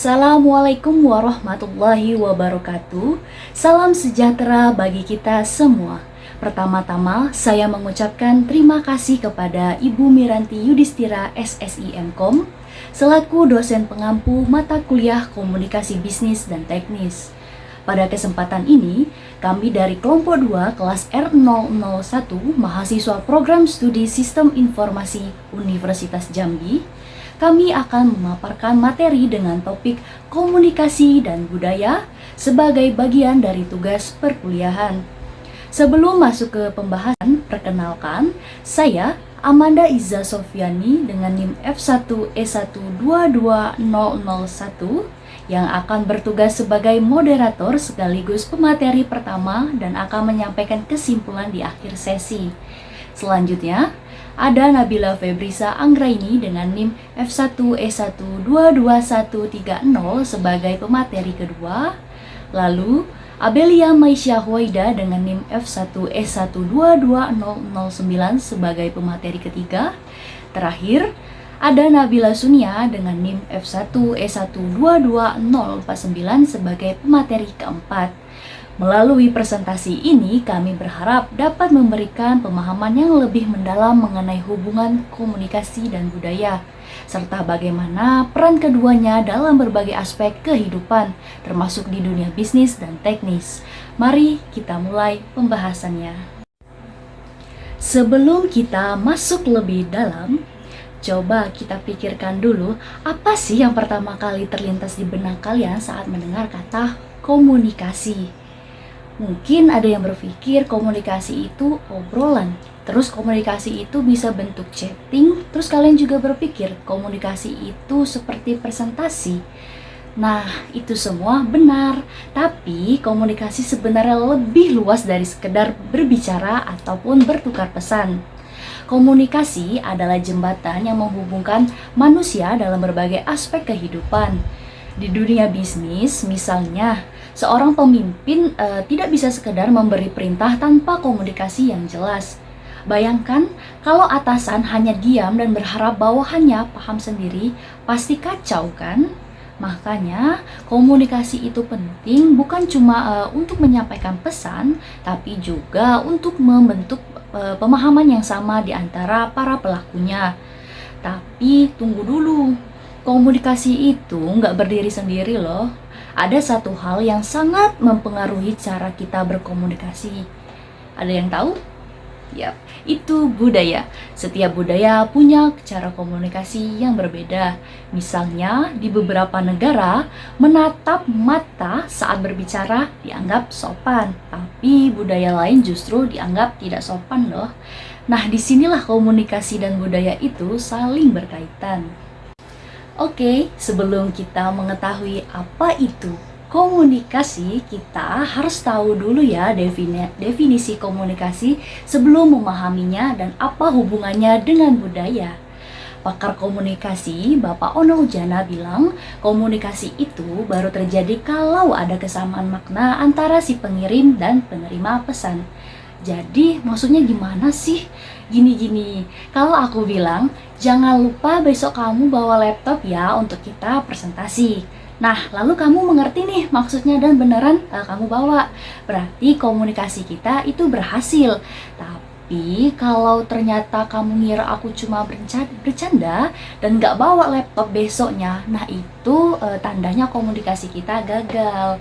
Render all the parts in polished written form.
Assalamualaikum warahmatullahi wabarakatuh. Salam sejahtera bagi kita semua. Pertama-tama, saya mengucapkan terima kasih kepada Ibu Miranti Yudhistira SSI MKom selaku dosen pengampu mata kuliah Komunikasi Bisnis dan Teknis. Pada kesempatan ini, kami dari kelompok 2 kelas R001 mahasiswa program studi Sistem Informasi Universitas Jambi, kami akan memaparkan materi dengan topik komunikasi dan budaya sebagai bagian dari tugas perkuliahan. Sebelum masuk ke pembahasan, perkenalkan, saya Amanda Iza Sofiani dengan NIM F1E122001 yang akan bertugas sebagai moderator sekaligus pemateri pertama dan akan menyampaikan kesimpulan di akhir sesi. Selanjutnya, ada Nabila Febrisa Anggraini dengan NIM F1E122130 sebagai pemateri kedua. Lalu, Abelia Maisya Huwaida dengan NIM F1E122009 sebagai pemateri ketiga. Terakhir, ada Nabila Sunia dengan NIM F1E122049 sebagai pemateri keempat. Melalui presentasi ini, kami berharap dapat memberikan pemahaman yang lebih mendalam mengenai hubungan komunikasi dan budaya, serta bagaimana peran keduanya dalam berbagai aspek kehidupan, termasuk di dunia bisnis dan teknis. Mari kita mulai pembahasannya. Sebelum kita masuk lebih dalam, coba kita pikirkan dulu, apa sih yang pertama kali terlintas di benak kalian saat mendengar kata komunikasi? Mungkin ada yang berpikir komunikasi itu obrolan, terus komunikasi itu bisa bentuk chatting, terus kalian juga berpikir komunikasi itu seperti presentasi. Nah, itu semua benar, tapi komunikasi sebenarnya lebih luas dari sekedar berbicara ataupun bertukar pesan. Komunikasi adalah jembatan yang menghubungkan manusia dalam berbagai aspek kehidupan. Di dunia bisnis, misalnya, seorang pemimpin tidak bisa sekedar memberi perintah tanpa komunikasi yang jelas. Bayangkan kalau atasan hanya diam dan berharap bawahannya paham sendiri, pasti kacau kan? Makanya komunikasi itu penting bukan cuma untuk menyampaikan pesan, tapi juga untuk membentuk pemahaman yang sama di antara para pelakunya. Tapi tunggu dulu, komunikasi itu nggak berdiri sendiri loh. Ada satu hal yang sangat mempengaruhi cara kita berkomunikasi. Ada yang tahu? Yap, itu budaya. Setiap budaya punya cara komunikasi yang berbeda. Misalnya, di beberapa negara, menatap mata saat berbicara dianggap sopan, tapi budaya lain justru dianggap tidak sopan loh. Nah, disinilah komunikasi dan budaya itu saling berkaitan. Oke, sebelum kita mengetahui apa itu komunikasi, kita harus tahu dulu ya definisi komunikasi sebelum memahaminya dan apa hubungannya dengan budaya. Pakar komunikasi, Bapak Ono Ujana bilang, komunikasi itu baru terjadi kalau ada kesamaan makna antara si pengirim dan penerima pesan. Jadi maksudnya gimana sih? Gini, kalau aku bilang, jangan lupa besok kamu bawa laptop ya untuk kita presentasi. Nah, lalu kamu mengerti nih maksudnya dan beneran kamu bawa. Berarti komunikasi kita itu berhasil. Tapi kalau ternyata kamu ngira aku cuma bercanda dan gak bawa laptop besoknya, nah itu tandanya komunikasi kita gagal.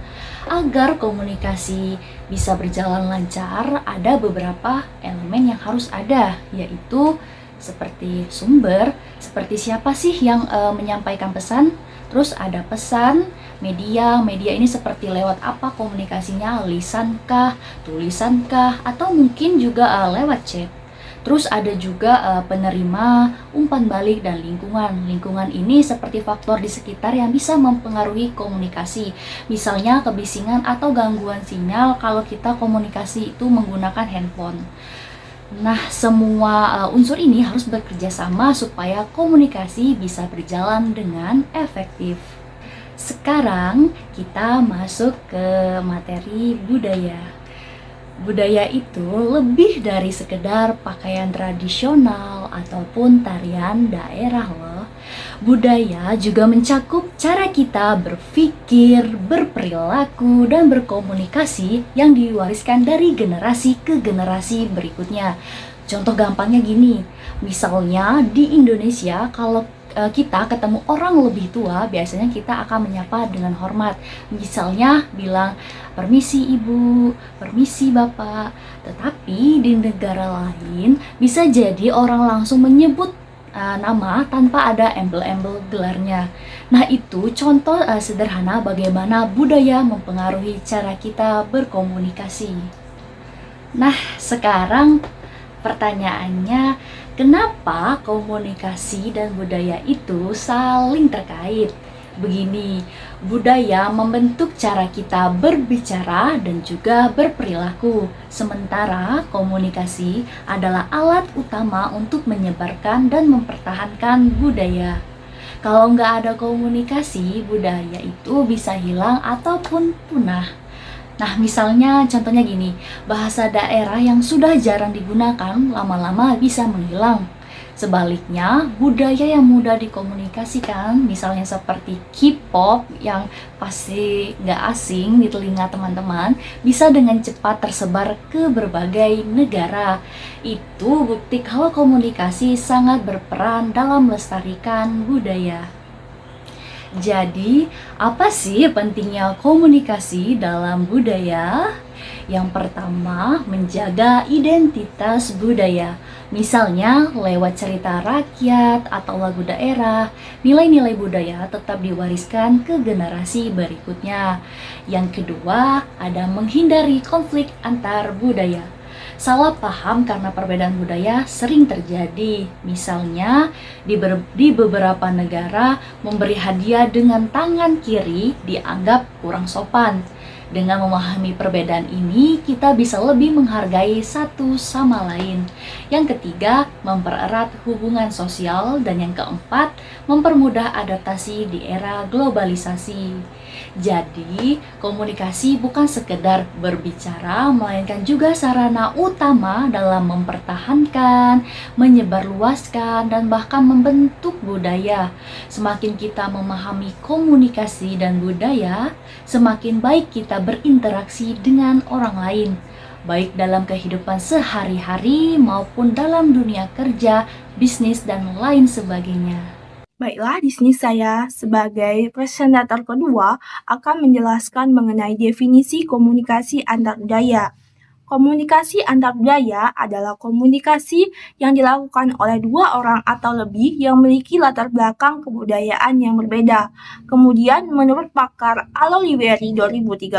Agar komunikasi bisa berjalan lancar, ada beberapa elemen yang harus ada, yaitu seperti sumber, seperti siapa sih yang menyampaikan pesan, terus ada pesan, media ini seperti lewat apa komunikasinya, lisankah, tulisankah, atau mungkin juga lewat chat. Terus ada juga penerima, umpan balik, dan lingkungan. Lingkungan ini seperti faktor di sekitar yang bisa mempengaruhi komunikasi. Misalnya kebisingan atau gangguan sinyal kalau kita komunikasi itu menggunakan handphone. Nah, semua unsur ini harus bekerja sama supaya komunikasi bisa berjalan dengan efektif. Sekarang kita masuk ke materi budaya. Budaya itu lebih dari sekedar pakaian tradisional ataupun tarian daerah loh. Budaya juga mencakup cara kita berpikir, berperilaku, dan berkomunikasi yang diwariskan dari generasi ke generasi berikutnya. Contoh gampangnya gini, misalnya di Indonesia kalau kita ketemu orang lebih tua, biasanya kita akan menyapa dengan hormat. Misalnya bilang, permisi ibu, permisi bapak. Tetapi di negara lain bisa jadi orang langsung menyebut nama tanpa ada embel-embel gelarnya. Nah, itu contoh sederhana bagaimana budaya mempengaruhi cara kita berkomunikasi. Nah, sekarang pertanyaannya, kenapa komunikasi dan budaya itu saling terkait? Begini, budaya membentuk cara kita berbicara dan juga berperilaku, sementara komunikasi adalah alat utama untuk menyebarkan dan mempertahankan budaya. Kalau nggak ada komunikasi, budaya itu bisa hilang ataupun punah. Nah, misalnya contohnya gini, bahasa daerah yang sudah jarang digunakan lama-lama bisa menghilang. Sebaliknya, budaya yang mudah dikomunikasikan, misalnya seperti K-pop yang pasti nggak asing di telinga teman-teman, bisa dengan cepat tersebar ke berbagai negara. Itu bukti kalau komunikasi sangat berperan dalam melestarikan budaya. Jadi, apa sih pentingnya komunikasi dalam budaya? Yang pertama, menjaga identitas budaya. Misalnya, lewat cerita rakyat atau lagu daerah, nilai-nilai budaya tetap diwariskan ke generasi berikutnya. Yang kedua, ada menghindari konflik antar budaya. Salah paham karena perbedaan budaya sering terjadi. Misalnya, di beberapa negara memberi hadiah dengan tangan kiri dianggap kurang sopan. Dengan memahami perbedaan ini, kita bisa lebih menghargai satu sama lain. Yang ketiga, mempererat hubungan sosial. Dan yang keempat, mempermudah adaptasi di era globalisasi. Jadi, komunikasi bukan sekedar berbicara, melainkan juga sarana utama dalam mempertahankan, menyebarluaskan, dan bahkan membentuk budaya. Semakin kita memahami komunikasi dan budaya, semakin baik kita berinteraksi dengan orang lain, baik dalam kehidupan sehari-hari maupun dalam dunia kerja, bisnis, dan lain sebagainya. Baiklah, di sini saya sebagai presentator kedua akan menjelaskan mengenai definisi komunikasi antar budaya. Komunikasi antar budaya adalah komunikasi yang dilakukan oleh dua orang atau lebih yang memiliki latar belakang kebudayaan yang berbeda. Kemudian, menurut pakar Aloliweri 2013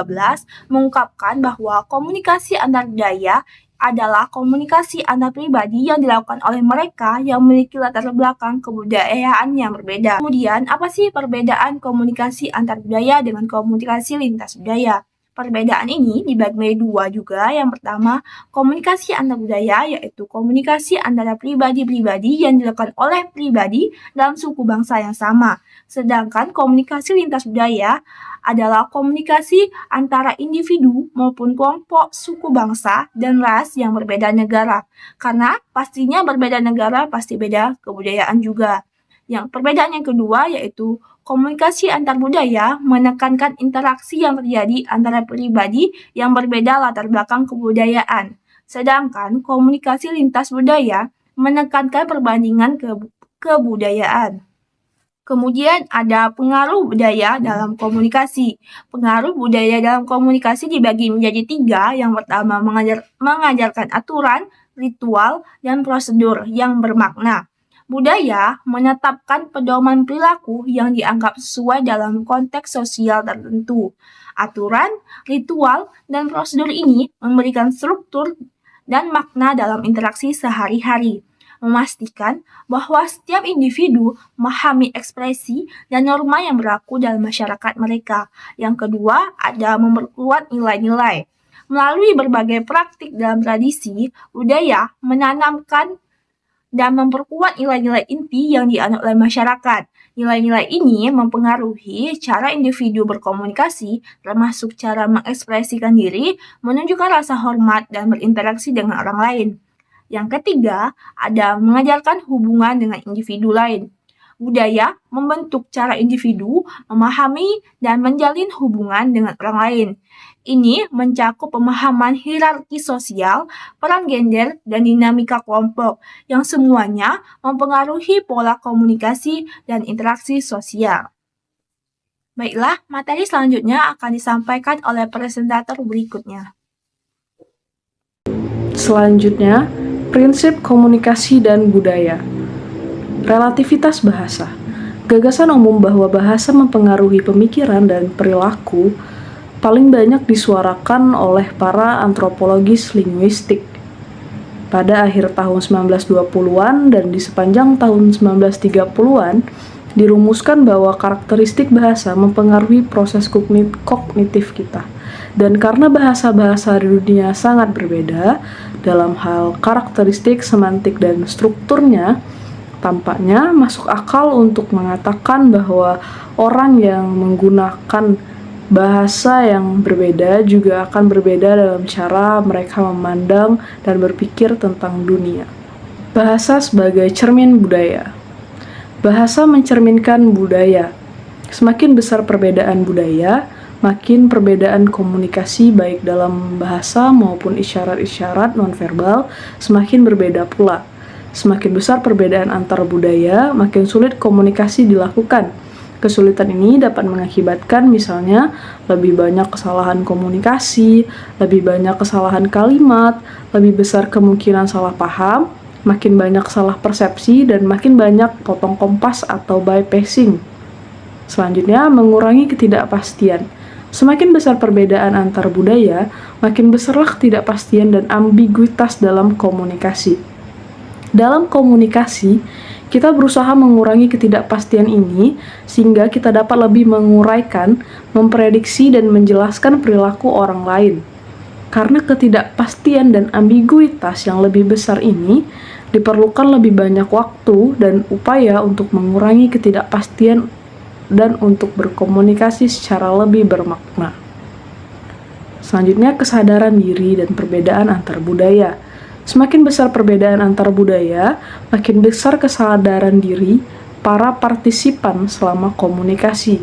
mengungkapkan bahwa komunikasi antar budaya adalah komunikasi antar pribadi yang dilakukan oleh mereka yang memiliki latar belakang kebudayaan yang berbeda. Kemudian, apa sih perbedaan komunikasi antar budaya dengan komunikasi lintas budaya? Perbedaan ini dibagi menjadi dua juga. Yang pertama, komunikasi antar budaya, yaitu komunikasi antara pribadi-pribadi yang dilakukan oleh pribadi dalam suku bangsa yang sama. Sedangkan komunikasi lintas budaya adalah komunikasi antara individu maupun kelompok suku bangsa dan ras yang berbeda negara. Karena pastinya berbeda negara pasti beda kebudayaan juga. Yang perbedaan yang kedua yaitu komunikasi antar budaya menekankan interaksi yang terjadi antara pribadi yang berbeda latar belakang kebudayaan. Sedangkan komunikasi lintas budaya menekankan perbandingan kebudayaan. Kemudian ada pengaruh budaya dalam komunikasi. Pengaruh budaya dalam komunikasi dibagi menjadi tiga. Yang pertama, mengajarkan aturan, ritual, dan prosedur yang bermakna. Budaya menetapkan pedoman perilaku yang dianggap sesuai dalam konteks sosial tertentu. Aturan, ritual, dan prosedur ini memberikan struktur dan makna dalam interaksi sehari-hari, memastikan bahwa setiap individu memahami ekspresi dan norma yang berlaku dalam masyarakat mereka. Yang kedua, ada memperkuat nilai-nilai. Melalui berbagai praktik dalam tradisi, budaya menanamkan dan memperkuat nilai-nilai inti yang dianut oleh masyarakat. Nilai-nilai ini mempengaruhi cara individu berkomunikasi, termasuk cara mengekspresikan diri, menunjukkan rasa hormat, dan berinteraksi dengan orang lain. Yang ketiga, ada mengajarkan hubungan dengan individu lain. Budaya membentuk cara individu memahami dan menjalin hubungan dengan orang lain. Ini mencakup pemahaman hierarki sosial, peran gender, dan dinamika kelompok, yang semuanya mempengaruhi pola komunikasi dan interaksi sosial. Baiklah, materi selanjutnya akan disampaikan oleh presentator berikutnya. Selanjutnya, prinsip komunikasi dan budaya. Relativitas bahasa. Gagasan umum bahwa bahasa mempengaruhi pemikiran dan perilaku paling banyak disuarakan oleh para antropologis linguistik. Pada akhir tahun 1920-an dan di sepanjang tahun 1930-an, dirumuskan bahwa karakteristik bahasa mempengaruhi proses kognitif kita. Dan karena bahasa-bahasa di dunia sangat berbeda dalam hal karakteristik, semantik, dan strukturnya, tampaknya masuk akal untuk mengatakan bahwa orang yang menggunakan bahasa yang berbeda juga akan berbeda dalam cara mereka memandang dan berpikir tentang dunia. Bahasa sebagai cermin budaya. Bahasa mencerminkan budaya. Semakin besar perbedaan budaya, makin perbedaan komunikasi baik dalam bahasa maupun isyarat-isyarat nonverbal semakin berbeda pula. Semakin besar perbedaan antar budaya, makin sulit komunikasi dilakukan. Kesulitan ini dapat mengakibatkan misalnya lebih banyak kesalahan komunikasi, lebih banyak kesalahan kalimat, lebih besar kemungkinan salah paham, makin banyak salah persepsi, dan makin banyak potong kompas atau bypassing. Selanjutnya, mengurangi ketidakpastian. Semakin besar perbedaan antar budaya, makin besarlah ketidakpastian dan ambiguitas dalam komunikasi. Dalam komunikasi, kita berusaha mengurangi ketidakpastian ini sehingga kita dapat lebih menguraikan, memprediksi, dan menjelaskan perilaku orang lain. Karena ketidakpastian dan ambiguitas yang lebih besar ini, diperlukan lebih banyak waktu dan upaya untuk mengurangi ketidakpastian dan untuk berkomunikasi secara lebih bermakna. Selanjutnya, kesadaran diri dan perbedaan antar budaya. Semakin besar perbedaan antar budaya, makin besar kesadaran diri para partisipan selama komunikasi.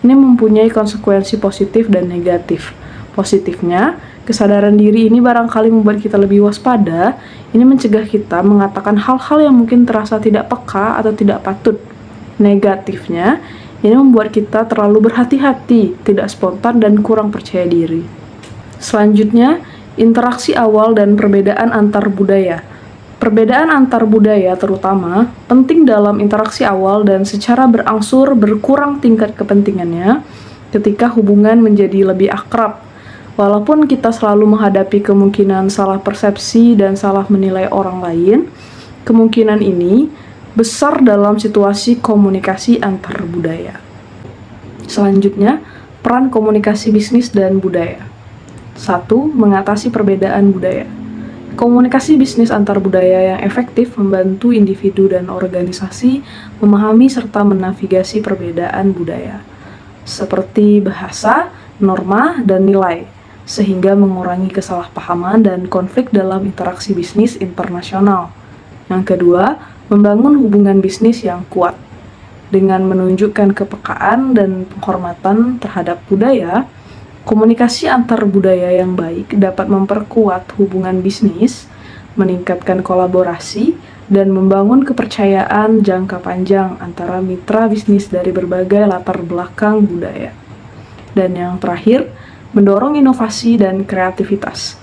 Ini mempunyai konsekuensi positif dan negatif. Positifnya, kesadaran diri ini barangkali membuat kita lebih waspada. Ini mencegah kita mengatakan hal-hal yang mungkin terasa tidak peka atau tidak patut. Negatifnya, ini membuat kita terlalu berhati-hati, tidak spontan, dan kurang percaya diri. Selanjutnya, interaksi awal dan perbedaan antar budaya. Perbedaan antar budaya terutama penting dalam interaksi awal dan secara berangsur berkurang tingkat kepentingannya ketika hubungan menjadi lebih akrab. Walaupun kita selalu menghadapi kemungkinan salah persepsi dan salah menilai orang lain, kemungkinan ini besar dalam situasi komunikasi antar budaya. Selanjutnya, peran komunikasi bisnis dan budaya. 1. Mengatasi perbedaan budaya. Komunikasi bisnis antar budaya yang efektif membantu individu dan organisasi memahami serta menavigasi perbedaan budaya, seperti bahasa, norma, dan nilai, sehingga mengurangi kesalahpahaman dan konflik dalam interaksi bisnis internasional. Yang kedua, membangun hubungan bisnis yang kuat. Dengan menunjukkan kepekaan dan penghormatan terhadap budaya, komunikasi antar budaya yang baik dapat memperkuat hubungan bisnis, meningkatkan kolaborasi, dan membangun kepercayaan jangka panjang antara mitra bisnis dari berbagai latar belakang budaya. Dan yang terakhir, mendorong inovasi dan kreativitas.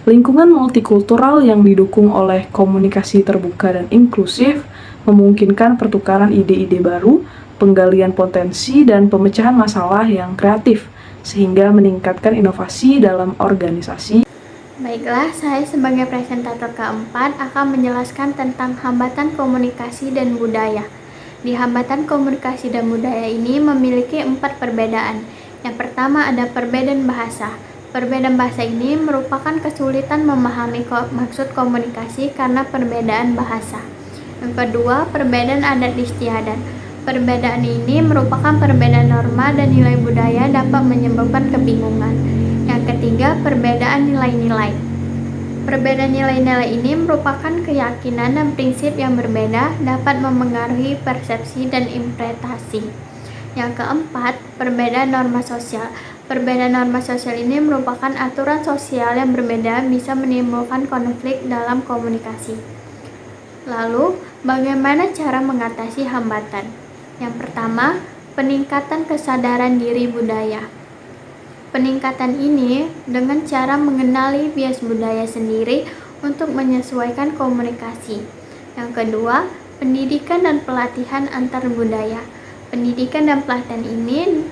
Lingkungan multikultural yang didukung oleh komunikasi terbuka dan inklusif memungkinkan pertukaran ide-ide baru, penggalian potensi, dan pemecahan masalah yang kreatif, sehingga meningkatkan inovasi dalam organisasi. Baiklah, saya sebagai presentator keempat akan menjelaskan tentang hambatan komunikasi dan budaya. Di hambatan komunikasi dan budaya ini memiliki 4 perbedaan. Yang pertama ada perbedaan bahasa. Perbedaan bahasa ini merupakan kesulitan memahami maksud komunikasi karena perbedaan bahasa. Yang kedua, perbedaan adat istiadat. Perbedaan ini merupakan perbedaan norma dan nilai budaya dapat menyebabkan kebingungan. Yang ketiga, perbedaan nilai-nilai. Perbedaan nilai-nilai ini merupakan keyakinan dan prinsip yang berbeda dapat memengaruhi persepsi dan interpretasi. Yang keempat, perbedaan norma sosial. Perbedaan norma sosial ini merupakan aturan sosial yang berbeda bisa menimbulkan konflik dalam komunikasi. Lalu, bagaimana cara mengatasi hambatan? Yang pertama, peningkatan kesadaran diri budaya. Peningkatan ini dengan cara mengenali bias budaya sendiri untuk menyesuaikan komunikasi. Yang kedua, pendidikan dan pelatihan antar budaya. Pendidikan dan pelatihan ini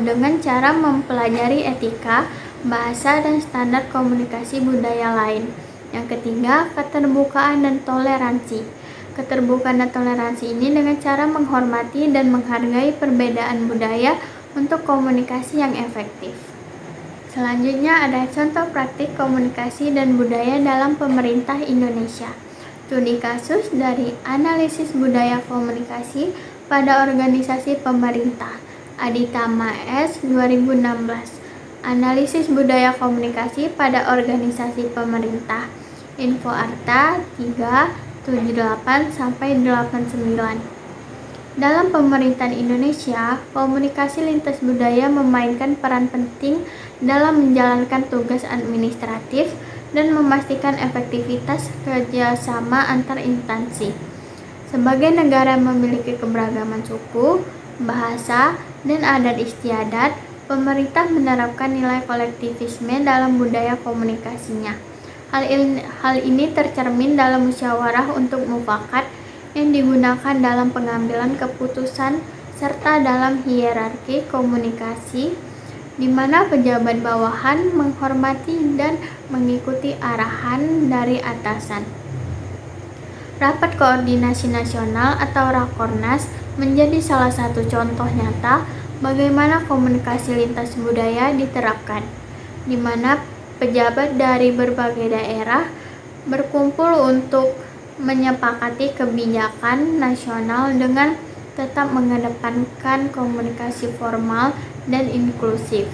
dengan cara mempelajari etika, bahasa, dan standar komunikasi budaya lain. Yang ketiga, keterbukaan dan toleransi. Keterbukaan dan toleransi ini dengan cara menghormati dan menghargai perbedaan budaya untuk komunikasi yang efektif. Selanjutnya ada contoh praktik komunikasi dan budaya dalam pemerintah Indonesia. Studi kasus dari analisis budaya komunikasi pada organisasi pemerintah. Aditama S. 2016. Analisis budaya komunikasi pada organisasi pemerintah. Info Arta 378-89. Dalam pemerintahan Indonesia, komunikasi lintas budaya memainkan peran penting dalam menjalankan tugas administratif dan memastikan efektivitas kerjasama antar instansi. Sebagai negara yang memiliki keberagaman suku, bahasa, dan adat istiadat, pemerintah menerapkan nilai kolektivisme dalam budaya komunikasinya. Hal ini tercermin dalam musyawarah untuk mufakat yang digunakan dalam pengambilan keputusan serta dalam hierarki komunikasi, di mana pejabat bawahan menghormati dan mengikuti arahan dari atasan. Rapat Koordinasi Nasional atau Rakornas menjadi salah satu contoh nyata bagaimana komunikasi lintas budaya diterapkan, di mana pejabat dari berbagai daerah berkumpul untuk menyepakati kebijakan nasional dengan tetap mengedepankan komunikasi formal dan inklusif.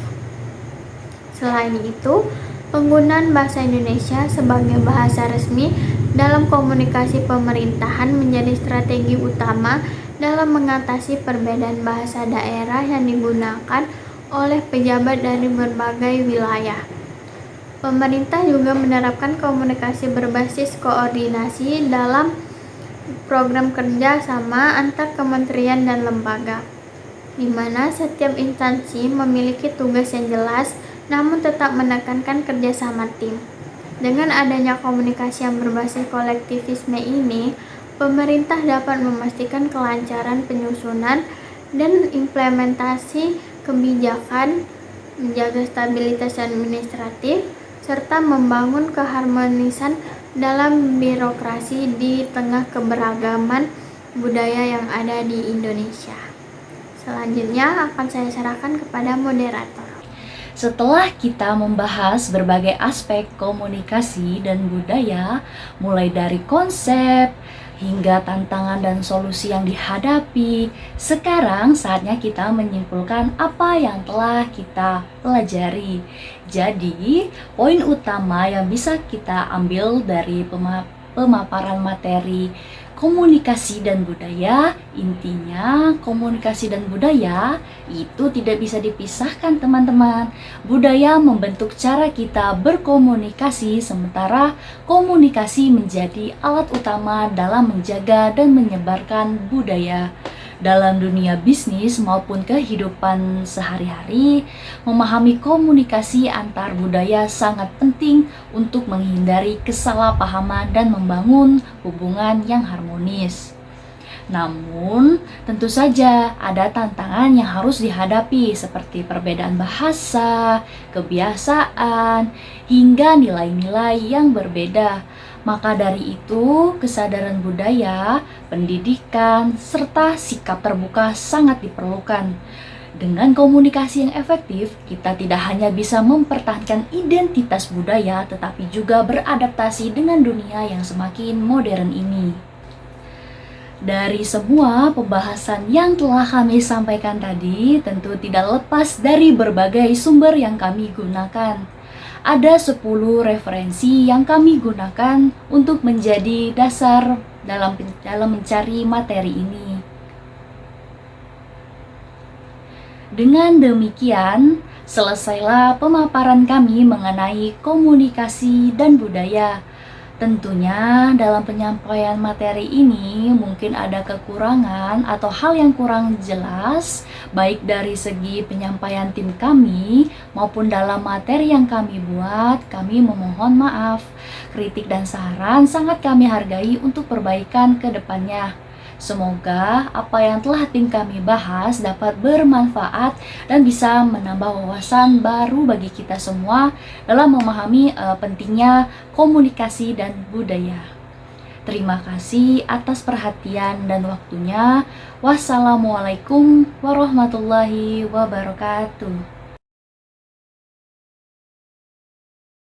Selain itu, penggunaan bahasa Indonesia sebagai bahasa resmi dalam komunikasi pemerintahan menjadi strategi utama dalam mengatasi perbedaan bahasa daerah yang digunakan oleh pejabat dari berbagai wilayah. Pemerintah juga menerapkan komunikasi berbasis koordinasi dalam program kerja sama antar kementerian dan lembaga, di mana setiap instansi memiliki tugas yang jelas namun tetap menekankan kerjasama tim. Dengan adanya komunikasi yang berbasis kolektivisme ini, pemerintah dapat memastikan kelancaran penyusunan dan implementasi kebijakan, menjaga stabilitas administratif, serta membangun keharmonisan dalam birokrasi di tengah keberagaman budaya yang ada di Indonesia. Selanjutnya akan saya serahkan kepada moderator. Setelah kita membahas berbagai aspek komunikasi dan budaya, mulai dari konsep hingga tantangan dan solusi yang dihadapi, sekarang saatnya kita menyimpulkan apa yang telah kita pelajari. Jadi, poin utama yang bisa kita ambil dari pemaparan materi komunikasi dan budaya, intinya komunikasi dan budaya itu tidak bisa dipisahkan, teman-teman. Budaya membentuk cara kita berkomunikasi, sementara komunikasi menjadi alat utama dalam menjaga dan menyebarkan budaya. Dalam dunia bisnis maupun kehidupan sehari-hari, memahami komunikasi antar budaya sangat penting untuk menghindari kesalahpahaman dan membangun hubungan yang harmonis. Namun, tentu saja ada tantangan yang harus dihadapi seperti perbedaan bahasa, kebiasaan, hingga nilai-nilai yang berbeda. Maka dari itu, kesadaran budaya, pendidikan, serta sikap terbuka sangat diperlukan. Dengan komunikasi yang efektif, kita tidak hanya bisa mempertahankan identitas budaya, tetapi juga beradaptasi dengan dunia yang semakin modern ini. Dari semua pembahasan yang telah kami sampaikan tadi, tentu tidak lepas dari berbagai sumber yang kami gunakan. Ada 10 referensi yang kami gunakan untuk menjadi dasar dalam mencari materi ini. Dengan demikian, selesailah pemaparan kami mengenai komunikasi dan budaya. Tentunya dalam penyampaian materi ini mungkin ada kekurangan atau hal yang kurang jelas, baik dari segi penyampaian tim kami maupun dalam materi yang kami buat. Kami memohon maaf. Kritik dan saran sangat kami hargai untuk perbaikan ke depannya. Semoga apa yang telah tim kami bahas dapat bermanfaat dan bisa menambah wawasan baru bagi kita semua dalam memahami pentingnya komunikasi dan budaya. Terima kasih atas perhatian dan waktunya. Wassalamualaikum warahmatullahi wabarakatuh.